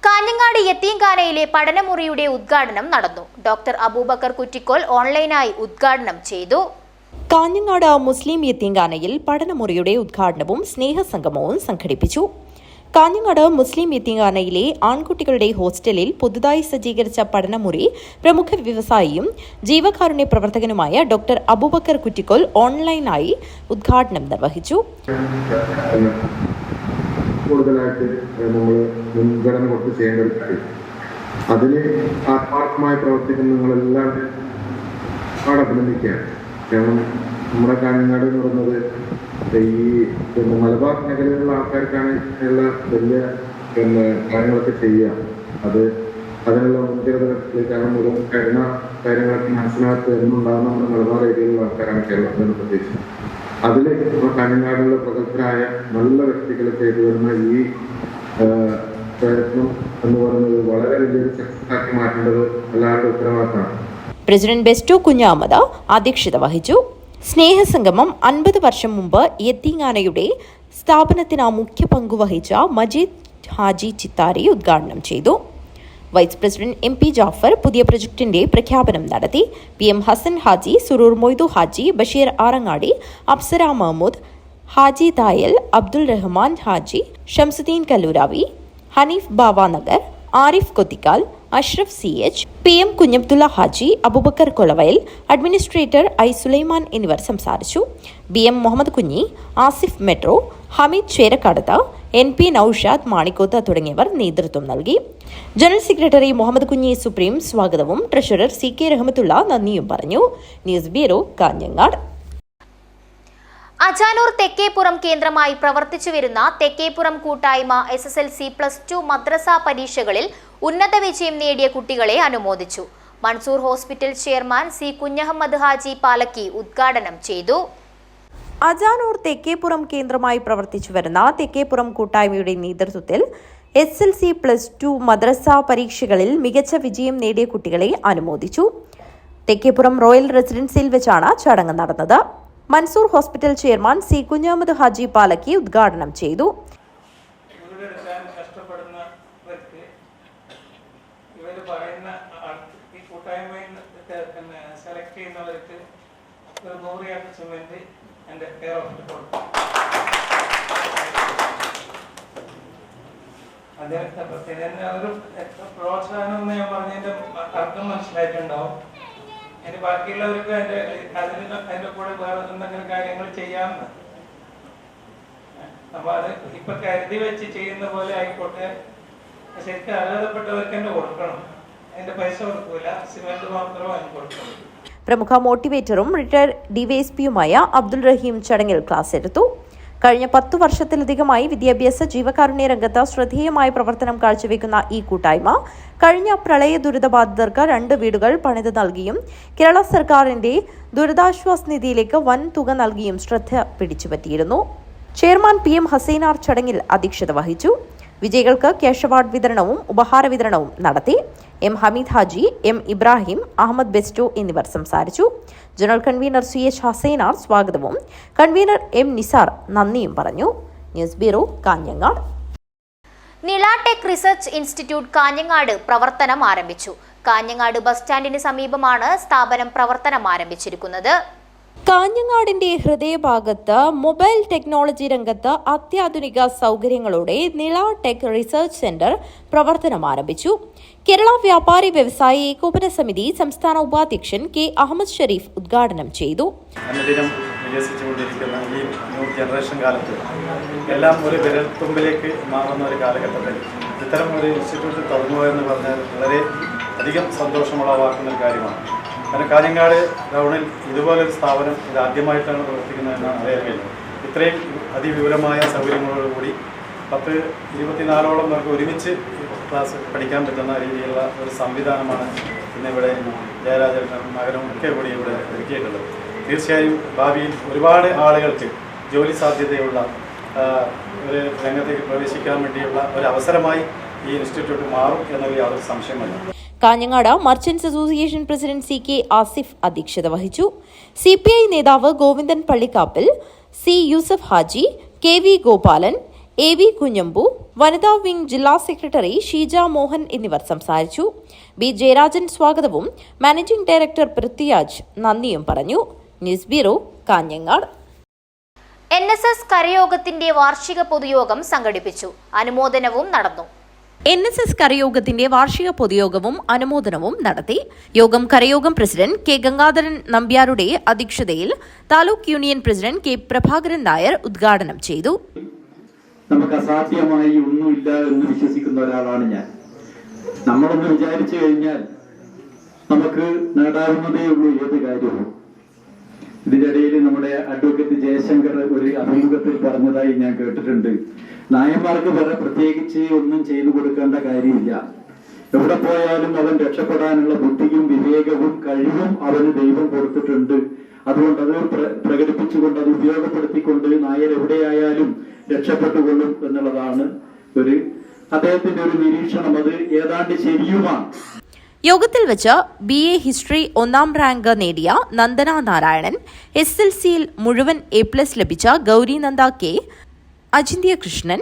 കാഞ്ഞങ്ങാട് യത്തീംഖാനയിലെ പഠനമുറിയുടെ ഉദ്ഘാടനം നടന്നു. ഡോക്ടർ അബൂബക്കർ കുറ്റിക്കോൽ ഓൺലൈനായി ഉദ്ഘാടനം ചെയ്തു. കാഞ്ഞങ്ങാട് മുസ്ലിം യത്തീംഖാനയിൽ പഠനമുറിയുടെ ഉദ്ഘാടനവും സ്നേഹസംഗമവും സംഘടിപ്പിച്ചു. കാഞ്ഞങ്ങാട് മുസ്ലിം യത്തീംഖാനയിലെ ആൺകുട്ടികളുടെ ഹോസ്റ്റലിൽ പുതുതായി സജ്ജീകരിച്ച പഠനമുറി പ്രമുഖ വ്യവസായിയും ജീവകാരുണ്യ പ്രവർത്തകനുമായ ഡോക്ടർ അബൂബക്കർ കുറ്റിക്കോൽ ഓൺലൈനായി ഉദ്ഘാടനം നിർവഹിച്ചു. കൂടുതലായിട്ട് നമ്മൾ മുൻഗണന കൊടുത്ത് ചെയ്യേണ്ട ഒരു കാര്യം, അതിന് ആത്മാർത്ഥമായി പ്രവർത്തിക്കുന്ന നിങ്ങളെല്ലാവരും അഭിനന്ദിക്കുകയാണ്. കാരണം നമ്മുടെ കാഞ്ഞങ്ങാട് എന്ന് പറയുന്നത് ഈ മലബാർ മേഖലയിലുള്ള ആൾക്കാർക്കാണ് ഉള്ള വലിയ കാര്യങ്ങളൊക്കെ ചെയ്യുക. അതിനുള്ള മുൻകരുതൽ, കാരണം ഒരു കരുണ കാര്യങ്ങളൊക്കെ മനസ്സിനകത്ത് എന്നുണ്ടാകുന്ന നമ്മുടെ മലബാർ ഏരിയയിലുള്ള ആൾക്കാരാണ് കേരളത്തിൽ പ്രത്യേകിച്ച്. അതിൽ കാഞ്ഞങ്ങാടുള്ള പ്രഗത്ഭരായ നല്ല വ്യക്തികൾ ചെയ്തു വരുന്ന ഈ പ്രയത്നം എന്ന് പറയുന്നത് വളരെ വലിയൊരു സക്സസ് ആക്കി മാറ്റേണ്ടത് എല്ലാവരുടെ ഉത്തരവാദിത്തമാണ്. പ്രസിഡന്റ് ബെസ്റ്റോ കുഞ്ഞാമത് അധ്യക്ഷത വഹിച്ചു. സ്നേഹസംഗമം 50 വർഷം മുമ്പ് യത്തീംഖാനയുടെ സ്ഥാപനത്തിന് മുഖ്യ പങ്കുവഹിച്ച മജീദ് ഹാജി ചിത്താരി ഉദ്ഘാടനം ചെയ്തു. വൈസ് പ്രസിഡന്റ് MP ജാഫർ പുതിയ പ്രൊജക്ടിന്റെ പ്രഖ്യാപനം നടത്തി. PM Hasan Haji, Suroor Moidu Haji, Basheer Arangadi, Apsara Mahmood, Haji Dayal, Abdul Rahman Haji, Shamsuddin Kalluravi, Hanif Bavanagar, Arif Kothikkal, Ashraf CH, PM Kunhabdulla Haji, Aboobacker Kolavayal, administrator I. Sulaiman എന്നിവർ സംസാരിച്ചു. BM Muhammad Kunhi, Asif metro, Hameed Cherakkadath, NP Noushad Manikoth തുടങ്ങിയവർ നേതൃത്വം നൽകി. General secretary Muhammad Kunhi supreme സ്വാഗതവും ട്രഷറർ CK റഹ്മത്തുള്ള നന്ദിയും പറഞ്ഞു. News bureau, Kanhangad. അജാനൂർ തെക്കേപ്പുറം കേന്ദ്രമായി പ്രവർത്തിച്ചുവരുന്ന തെക്കേപ്പുറം കൂട്ടായ്മ SSLC+2 മദ്രസ പരീക്ഷകളിൽ ഉന്നത വിജയം നേടിയ കുട്ടികളെ അനുമോദിച്ചു. Mansoor hospital chairman C. Kunhahammed Haji Palakki ഉദ്ഘാടനം ചെയ്തു. അജാനൂർ തെക്കേപ്പുറം കേന്ദ്രമായി പ്രവർത്തിച്ചു വരുന്ന തെക്കേപ്പുറം കൂട്ടായ്മയുടെ നേതൃത്വത്തിൽ SLC+2 മദ്രസ പരീക്ഷകളിൽ മികച്ച വിജയം നേടിയ കുട്ടികളെ അനുമോദിച്ചു. തെക്കേപ്പുറം റോയൽ റെസിഡൻസിയിൽ വെച്ചാണ് ചടങ്ങ് നടന്നത്. Mansoor hospital chairman C. Kunhahammed Haji Palakki ഉദ്ഘാടനം ചെയ്തു. ഒരു പ്രോത്സാഹനം എന്ന് ഞാൻ പറഞ്ഞതിന്റെ അർത്ഥം മനസ്സിലായിട്ടുണ്ടാവും. അതിന് ബാക്കിയുള്ളവർക്ക് അതിന്റെ കൂടെ വേറെ എന്തെങ്കിലും കാര്യങ്ങൾ ചെയ്യാമെന്ന്. അപ്പൊ അത് ഇപ്പൊ കരുതി വെച്ച് ചെയ്യുന്ന പോലെ ആയിക്കോട്ടെ, ശരിക്കും അർഹതപ്പെട്ടവർക്ക് തന്നെ കൊടുക്കണം. അതിന്റെ പൈസ കൊടുക്കൂല, സിമെന്റ് മാത്രമേ അതിന് കൊടുക്കുള്ളൂ. പ്രമുഖ മോട്ടിവേറ്ററും റിട്ടയർഡ് DYSPയുമായ അബ്ദുൾ റഹീം ചടങ്ങിൽ ക്ലാസ് എടുത്തു. കഴിഞ്ഞ 10 വർഷത്തിലധികമായി വിദ്യാഭ്യാസ ജീവകാരുണ്യ രംഗത്ത് ശ്രദ്ധേയമായ പ്രവർത്തനം കാഴ്ചവെക്കുന്ന ഈ കൂട്ടായ്മ കഴിഞ്ഞ പ്രളയ ദുരിതബാധിതർക്ക് 2 വീടുകൾ പണിത് നൽകിയും കേരള സർക്കാരിന്റെ ദുരിതാശ്വാസ നിധിയിലേക്ക് വൻ തുക നൽകിയും ശ്രദ്ധ പിടിച്ചുപറ്റിയിരുന്നു. ചെയർമാൻ PM ഹസൈനാർ ചടങ്ങിൽ അധ്യക്ഷത വഹിച്ചു. വിജയികൾക്ക് ക്യാഷ് അവാർഡ് വിതരണവും ഉപഹാര വിതരണവും നടത്തി. M. ഹമീദ് ഹാജി, M. ഇബ്രാഹിം, അഹമ്മദ് ബെസ്റ്റോ എന്നിവർ സംസാരിച്ചു. ജനറൽ കൺവീനർ CH ഹസൈനാർ സ്വാഗതവും കൺവീനർ M. നിസാർ നന്ദിയും പറഞ്ഞു. News bureau, Kanhangad. Nila tech research institute Kanhangad പ്രവർത്തനം ആരംഭിച്ചു. കാഞ്ഞങ്ങാട് ബസ് സ്റ്റാൻഡിന് സമീപമാണ് സ്ഥാപനം പ്രവർത്തനം ആരംഭിച്ചിരിക്കുന്നത്. കാഞ്ഞങ്ങാടിന്റെ ഹൃദയഭാഗത്ത് മൊബൈൽ ടെക്നോളജി രംഗത്ത് അത്യാധുനിക സൗകര്യങ്ങളോടെ നിള ടെക് റിസർച്ച് സെന്റർ പ്രവർത്തനം ആരംഭിച്ചു. കേരള വ്യാപാരി വ്യവസായി ഏകോപന സമിതി സംസ്ഥാന ഉപാധ്യക്ഷൻ K. അഹമ്മദ് ഷരീഫ് ഉദ്ഘാടനം ചെയ്തു. അനുദിനം വികസിച്ചുകൊണ്ടിരിക്കുന്ന ഈ ന്യൂ ജനറേഷൻ കാലത്ത് എല്ലാം ഒരു വിരൽത്തുമ്പിലേക്ക് മാറുന്ന ഒരു കാലഘട്ടത്തിൽ ഇത്തരം ഒരു ഇൻസ്റ്റിറ്റ്യൂട്ട് തുറന്നു എന്ന് പറഞ്ഞാൽ വളരെ അധികം സന്തോഷമുളവാക്കുന്ന ഒരു കാര്യമാണ്. കാരണം കാഞ്ഞങ്ങാട് ടൗണിൽ ഇതുപോലൊരു സ്ഥാപനം ഇത് ആദ്യമായിട്ടാണ് പ്രവർത്തിക്കുന്നതെന്ന് അറിയാൻ കഴിയും. ഇത്രയും അതിവിപുലമായ സൗകര്യങ്ങളോടുകൂടി 10-24ഓളം പേർക്ക് ഒരുമിച്ച് ക്ലാസ് പഠിക്കാൻ പറ്റുന്ന രീതിയിലുള്ള ഒരു സംവിധാനമാണ് ഇന്നിവിടെ ജയരാജൻ നഗരം ഒക്കെ കൂടി ഇവിടെ ഒരുക്കിയിട്ടുള്ളത്. തീർച്ചയായും ഭാവിയിൽ ഒരുപാട് ആളുകൾക്ക് ജോലി സാധ്യതയുള്ള ഒരു രംഗത്തേക്ക് പ്രവേശിക്കാൻ വേണ്ടിയുള്ള ഒരു അവസരമായി ഈ ഇൻസ്റ്റിറ്റ്യൂട്ട് മാറും എന്നതിൽ യാതൊരു സംശയമല്ല. Kanhangad merchants association president CK Asif അധ്യക്ഷത വഹിച്ചു. CPI നേതാവ് Govindan Pallikkappil, C. Yusuf Haji, KV Gopalan, AV Kunhambu, വനിതാ വിംഗ് ജില്ലാ സെക്രട്ടറി ഷീജ മോഹൻ എന്നിവർ സംസാരിച്ചു. B. ജയരാജൻ സ്വാഗതവും മാനേജിംഗ് ഡയറക്ടർ പൃഥ്വിരാജ് നന്ദിയും പറഞ്ഞു. News bureau, Kanhangad. NSS കരയോഗത്തിന്റെ വാർഷിക പൊതുയോഗം സംഘടിപ്പിച്ചു. അനുമോദനവും നടന്നു. NSS കരയോഗത്തിന്റെ വാർഷിക പൊതുയോഗവും അനുമോദനവും നടത്തി. യോഗം കരയോഗം പ്രസിഡന്റ് K. ഗംഗാധരൻ നമ്പ്യാരുടെ അധ്യക്ഷതയിൽ taluk union president K. Prabhakaran Nair ഉദ്ഘാടനം ചെയ്തു. നമുക്ക് അസാധ്യമായി ഒന്നുമില്ല എന്ന് വിശ്വസിക്കുന്ന ഒരാളാണ് ഞാൻ. നമ്മളൊന്ന് വിചാരിച്ചു കഴിഞ്ഞാൽ നമുക്ക് നേടാവുന്നതേ ഉള്ളൂ ഏത് കാര്യവും. ഇതിനിടയിൽ നമ്മുടെ അഡ്വക്കേറ്റ് ജയശങ്കർ ഒരു അഭിമുഖത്തിൽ പറഞ്ഞതായി ഞാൻ കേട്ടിട്ടുണ്ട്. നായന്മാർക്ക് വേറെ പ്രത്യേകിച്ച് ഒന്നും ചെയ്തു കൊടുക്കേണ്ട കാര്യമില്ല. എവിടെ പോയാലും അവൻ രക്ഷപ്പെടാനുള്ള ബുദ്ധിയും വിവേകവും കഴിവും അവന് ദൈവം കൊടുത്തിട്ടുണ്ട്. അതുകൊണ്ട് അത് പ്രകടിപ്പിച്ചുകൊണ്ട് അത് ഉപയോഗപ്പെടുത്തിക്കൊണ്ട് നായർ എവിടെയായാലും രക്ഷപ്പെട്ടുകൊള്ളും എന്നുള്ളതാണ് അദ്ദേഹത്തിന്റെ ഒരു നിരീക്ഷണം. അത് ഏതാണ്ട് ശരിയുമാണ്. യോഗത്തിൽ വെച്ച് BA ഹിസ്റ്ററി 1ാം റാങ്ക് നേടിയ നന്ദന നാരായണൻ, SLCയിൽ മുഴുവൻ A+ ലഭിച്ച ഗൗരിനന്ദ K, അജിന്ത്യ കൃഷ്ണൻ,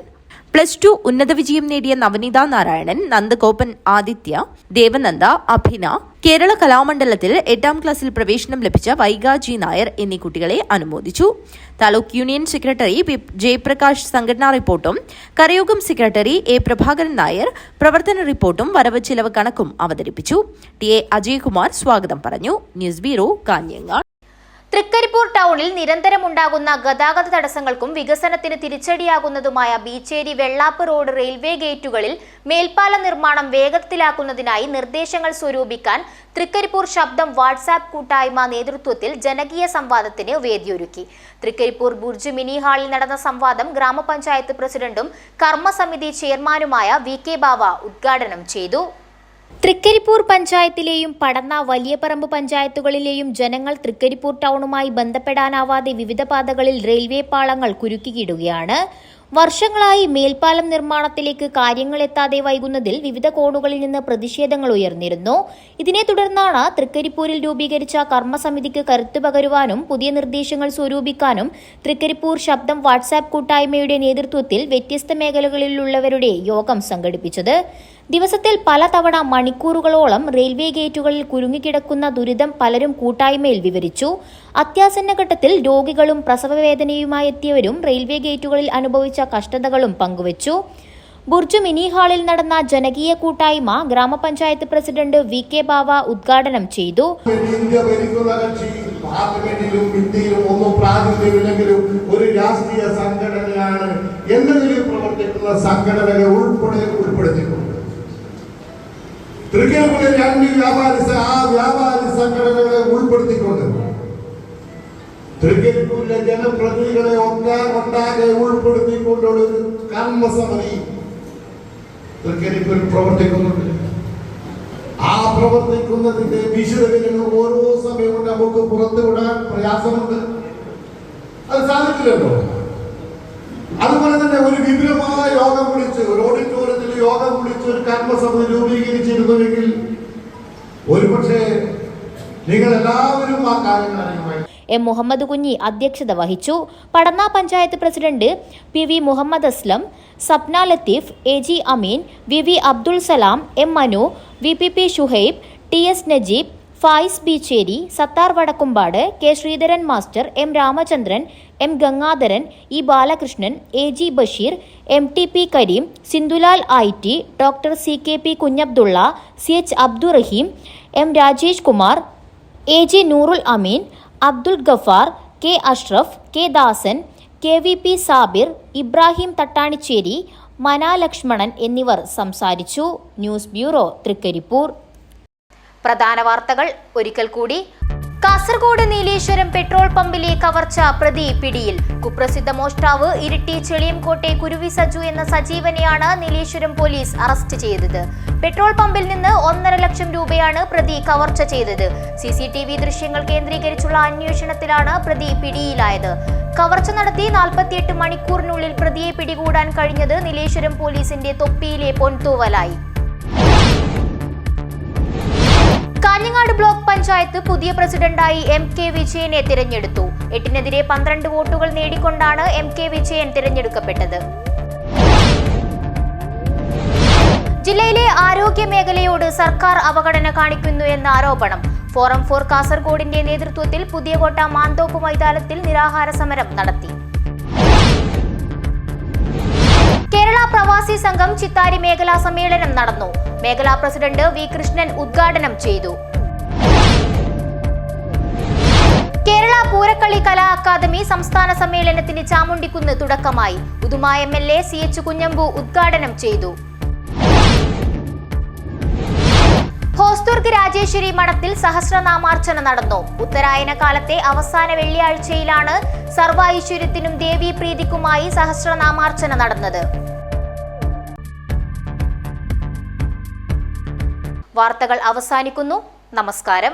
+2 ഉന്നത വിജയം നേടിയ നവനിത നാരായണൻ, നന്ദഗോപൻ ആദിത്യ, ദേവനന്ദ, അഭിന, കേരള കലാമണ്ഡലത്തിൽ 8ാം ക്ലാസ്സിൽ പ്രവേശനം ലഭിച്ച വൈഗാജി നായർ എന്നീ കുട്ടികളെ അനുമോദിച്ചു. Taluk union secretary P. Jayaprakash സംഘടനാ റിപ്പോർട്ടും കരയോഗം സെക്രട്ടറി A. പ്രഭാകരൻ നായർ പ്രവർത്തന റിപ്പോർട്ടും വരവ് ചിലവ് കണക്കും അവതരിപ്പിച്ചു. TA അജയ്കുമാർ സ്വാഗതം പറഞ്ഞു. News bureau, Kanhangad. തൃക്കരിപ്പൂർ ടൗണിൽ നിരന്തരമുണ്ടാകുന്ന ഗതാഗത തടസ്സങ്ങൾക്കും വികസനത്തിന് തിരിച്ചടിയാകുന്നതുമായ ബീച്ചേരി വെള്ളാപ്പ് റോഡ് റെയിൽവേ ഗേറ്റുകളിൽ മേൽപ്പാല നിർമ്മാണം വേഗത്തിലാക്കുന്നതിനായി നിർദ്ദേശങ്ങൾ സ്വരൂപിക്കാൻ തൃക്കരിപ്പൂർ ശബ്ദം വാട്സാപ്പ് കൂട്ടായ്മ നേതൃത്വത്തിൽ ജനകീയ സംവാദത്തിന് വേദിയൊരുക്കി. തൃക്കരിപ്പൂർ ബുർജ് മിനി ഹാളിൽ നടന്ന സംവാദം ഗ്രാമപഞ്ചായത്ത് പ്രസിഡന്റും കർമ്മസമിതി ചെയർമാനുമായ VK ബാവ ഉദ്ഘാടനം ചെയ്തു. തൃക്കരിപ്പൂർ പഞ്ചായത്തിലെയും പടന്ന വലിയപറമ്പ് പഞ്ചായത്തുകളിലെയും ജനങ്ങൾ തൃക്കരിപ്പൂർ ടൗണുമായി ബന്ധപ്പെടാനാവാതെ വിവിധ പാതകളിൽ റെയിൽവേ പാളങ്ങൾ കുരുക്കിയിടുകയാണ്. വർഷങ്ങളായി മേൽപ്പാലം നിർമ്മാണത്തിലേക്ക് കാര്യങ്ങൾ എത്താതെ വൈകുന്നതിൽ വിവിധ കോണുകളിൽ നിന്ന് പ്രതിഷേധങ്ങൾ ഉയർന്നിരുന്നു. ഇതിനെ തുടർന്നാണ് തൃക്കരിപ്പൂരിൽ രൂപീകരിച്ച കർമ്മസമിതിക്ക് കരുത്തു പകരുവാനും പുതിയ നിർദ്ദേശങ്ങൾ സ്വരൂപിക്കാനും തൃക്കരിപ്പൂർ ശബ്ദം വാട്സാപ്പ് കൂട്ടായ്മയുടെ നേതൃത്വത്തിൽ വ്യത്യസ്ത മേഖലകളിലുള്ളവരുടെ യോഗം സംഘടിപ്പിച്ചത്. ദിവസത്തിൽ പലതവണ മണിക്കൂറുകളോളം റെയിൽവേ ഗേറ്റുകളിൽ കുരുങ്ങിക്കിടക്കുന്ന ദുരിതം പലരും കൂട്ടായ്മയിൽ വിവരിച്ചു. അത്യാസന്ന ഘട്ടത്തിൽ രോഗികളും പ്രസവവേദനയുമായി എത്തിയവരും റെയിൽവേ ഗേറ്റുകളിൽ അനുഭവിച്ച കഷ്ടതകളും പങ്കുവച്ചു. ബുർജ് മിനി ഹാളിൽ നടന്ന ജനകീയ കൂട്ടായ്മ ഗ്രാമപഞ്ചായത്ത് പ്രസിഡന്റ് VK ബാവ ഉദ്ഘാടനം ചെയ്തു. ഒരു രാഷ്ട്രീയ സംഘടനയാണ് എന്ന നിലയിൽ പ്രവർത്തിക്കുന്ന സംഘടനകളെ ഉൾപ്പെടുത്തിക്കൊണ്ട് തൃക്കരിപ്പൂരിലെ 2 വ്യാപാരി സംഘടനകളെ ഉൾപ്പെടുത്തിക്കൊണ്ട് തൃക്കരിപ്പൂരിലെ ജനപ്രതിനിധികളെ ഒട്ടാകെ ഉൾപ്പെടുത്തിക്കൊണ്ടുള്ള ഒരു കർമ്മസമിതി തൃക്കരിപ്പൂരിൽ പ്രവർത്തിക്കുന്നുണ്ട്. ആ പ്രവർത്തിക്കുന്നതിന്റെ വിശദവിവരങ്ങൾ ഓരോ സമയവും നമുക്ക് പുറത്തുവിടാൻ പ്രയാസമുണ്ട്. അത് സാധിക്കില്ലല്ലോ. അതുപോലെ തന്നെ ഒരു വിപുലമായ യോഗം വിളിച്ച് ഒരു ഓഡിറ്റോറിയത്തിൽ യോഗം വിളിച്ച് ഒരു കർമ്മസമിതി രൂപീകരിച്ചിരുന്നുവെങ്കിൽ ഒരുപക്ഷെ നിങ്ങൾ എല്ലാവരും ആ കാര്യങ്ങൾ അറിയുമായി. M. മുഹമ്മദ് കുഞ്ഞി അധ്യക്ഷത വഹിച്ചു. Padanna panchayat president PV Muhammad Aslam, Sapna Latheef, AG Ameen, VV Abdul Salam, M. Manu, VPP Shuhaib, TS Najeeb, Fayis Beecheri, Sathar Vadakkumpad, K. Sreedharan master, M. Ramachandran, M. Gangadharan, E. Balakrishnan, AG Basheer, MTP Kareem, Sindhulal IT, doctor CKP Kunhabdulla, CH Abdurahim, M. Rajesh Kumar, AG Noorul Ameen, Abdul Ghaffar, K. Ashraf, K. Dasan, KVP Sabir, Ibrahim തട്ടാണിച്ചേരി, മന ലക്ഷ്മണൻ എന്നിവർ സംസാരിച്ചു. News bureau, Thrikaripur. പ്രധാന വാർത്തകൾ ഒരിക്കൽ കൂടി. കാസർഗോഡ് നീലേശ്വരം പെട്രോൾ പമ്പിലെ കവർച്ച പ്രതി പിടിയിൽ. കുപ്രസിദ്ധ മോഷ്ടാവ് ഇരിട്ടി ചെളിയംകോട്ടെ കുരുവി സജു എന്ന സജീവനെയാണ് നീലേശ്വരം പോലീസ് അറസ്റ്റ് ചെയ്തത്. പെട്രോൾ പമ്പിൽ നിന്ന് 1.5 ലക്ഷം രൂപയാണ് പ്രതി കവർച്ച ചെയ്തത്. CCTV ദൃശ്യങ്ങൾ കേന്ദ്രീകരിച്ചുള്ള അന്വേഷണത്തിലാണ് പ്രതി പിടിയിലായത്. കവർച്ച നടത്തി 48 മണിക്കൂറിനുള്ളിൽ പ്രതിയെ പിടികൂടാൻ കഴിഞ്ഞത് നീലേശ്വരം പോലീസിന്റെ തൊപ്പിയിലെ പൊൻതൂവലായി. കാഞ്ഞങ്ങാട് ബ്ലോക്ക് പഞ്ചായത്ത് പുതിയ പ്രസിഡന്റായി MK വിജയനെ തിരഞ്ഞെടുത്തു. 8-നെതിരെ 12 വോട്ടുകൾ നേടിക്കൊണ്ടാണ് MK വിജയൻ തിരഞ്ഞെടുക്കപ്പെട്ടത്. ജില്ലയിലെ ആരോഗ്യ മേഖലയോട് സർക്കാർ അവഗണന കാണിക്കുന്നു എന്ന ആരോപണം. ഫോറം ഫോർ കാസർഗോഡിന്റെ നേതൃത്വത്തിൽ പുതിയകോട്ട മാന്തോപ്പ് മൈതാനത്തിൽ നിരാഹാര സമരം നടത്തി. കേരള പ്രവാസി സംഘം ചിത്താരി മേഖലാ സമ്മേളനം നടന്നു. മേഖലാ പ്രസിഡന്റ് V. കൃഷ്ണൻ ഉദ്ഘാടനം ചെയ്തു. കേരള പൂരക്കളി കലാ അക്കാദമി സംസ്ഥാന സമ്മേളനത്തിന് ചാമുണ്ടിക്കുന്ന് തുടക്കമായി. ഉദുമ MLA CH കുഞ്ഞമ്പു ഉദ്ഘാടനം ചെയ്തു. ഹോസ്ദുർഗ് രാജേശ്വരി മഠത്തിൽ സഹസ്രനാമാർച്ചന നടന്നു. ഉത്തരായന കാലത്തെ അവസാന വെള്ളിയാഴ്ചയിലാണ് സർവൈശ്വര്യത്തിനും ദേവീ പ്രീതിക്കുമായി സഹസ്രനാമാർച്ചന നടന്നത്. വാർത്തകൾ അവസാനിക്കുന്നു. നമസ്കാരം.